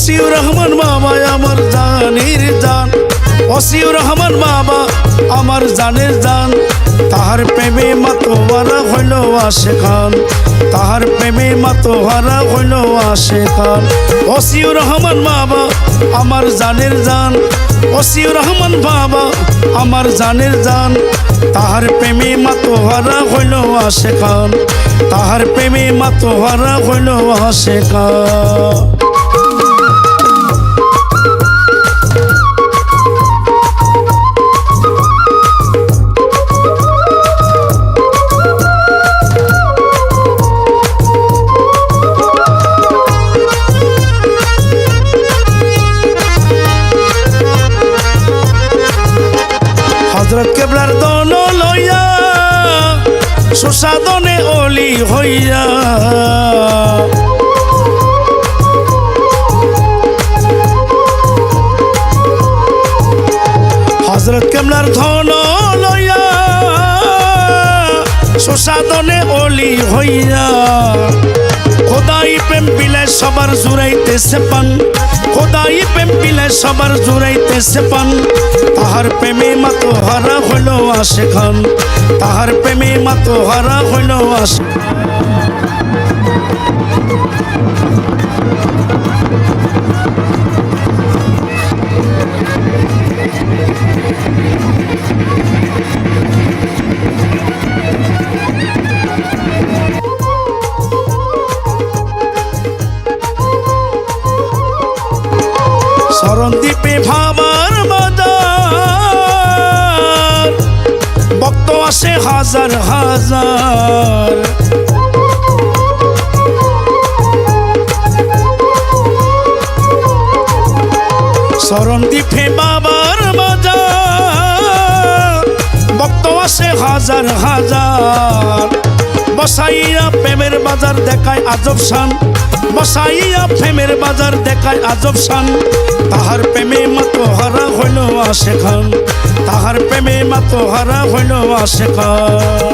ওসিউর রহমান বাবা আমার জানের জান, ওসিউর রহমান বাবা আমার জানের জান। তাহার প্রেমে মাতোয়ারা হইল আশেকান, তাহার প্রেমে মাতোয়ারা হইল আশেকান। ওসিউর রহমান বাবা আমার জানের জান, ওসিউর রহমান বাবা আমার জানের জান। তাহার প্রেমে মাতোয়ারা হইল আশেকান, তাহার প্রেমে মাতোয়ারা হইল আশেকান। হযরত কেবলার দন লইয়া সুসাদনে অলি হইয়া, হযরত কেবলার ধন লইয়া সুসাদনে অলি হইয়া। খোদাই প্রেম পিলে সবার জুড়াইতেছে পান, খোদাই প্রেম পিলে সবার জুড়াইতেছে পান। তাহার প্রেমে মাতোহারা হইল আশেকান, তাহার প্রেমে মাতোহারা হইল আশেকান। শরণদ্বীপে ভাবার বাজার, ভক্ত আসে হাজার হাজার। শরণদ্বীপে বাবার বাজার, ভক্ত আসে হাজার হাজার। বসাইয়া প্রেমের বাজার দেখায় আজব শান, বসাইয়া প্রেমের বাজার দেখায় আজব শান। তাহার প্রেমে মাতোহারা হইল আশেকান, তাহার প্রেমে মাতোহারা হইল আশেকান।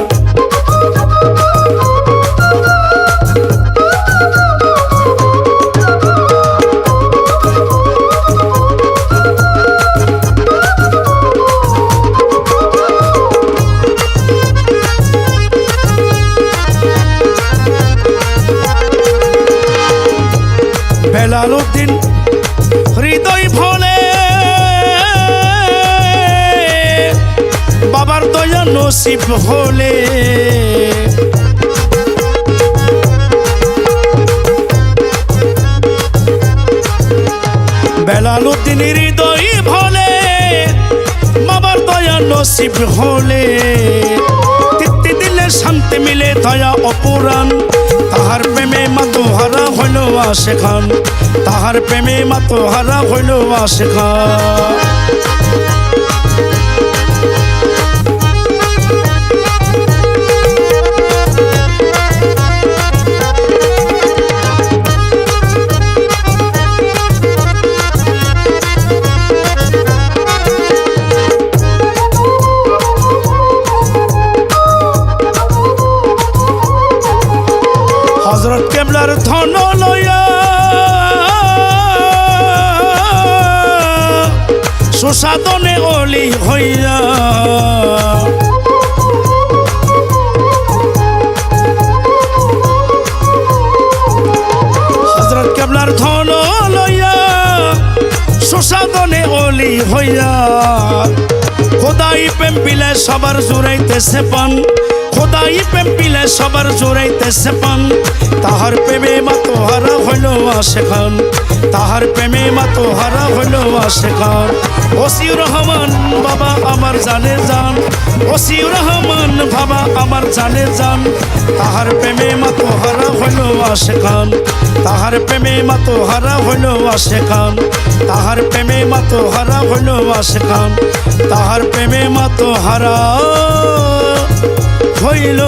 বেলালউদ্দিন হৃদয় ভোলে বাবার দয়া নসিব হলে। বেলালউদ্দিন হৃদয় ভোলে বাবার দয়া নসিব হলে। তৃপ্তি দিলে শান্তি মিলে দয়া অপুরাণ। তাহার প্রেমে মাতোহারা হইল আশেকান, তাহার প্রেমে মাতোহারা হইল আশেকান। হযরত কেবলার ধন লইয়া সুসাদনে অলি হইয়া। হযরত কেবলার ধন লইয়া সুসাদনে অলি হইয়া। খোদাই প্রেম পিলে সবার জুড়াইতেছে পান, খোদাই প্রেম পিলে সবার জোড়াইতেছে পান। তাহার প্রেমে মাতোহারা হইল আশেকান, তাহার প্রেমে মাতোহারা হইল আশেকান। ওসিউর রহমান বাবা আমার জানের জান, ওসিউর রহমান বাবা আমার জানের জান। তাহার প্রেমে মাতোহারা হইল আশেকান, তাহার প্রেমে মাতোহারা হইল আশেকান, তাহার প্রেমে মাতোহারা হইল আশেকান, তাহার প্রেমে মাতোহারা হইল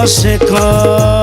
আশেকান।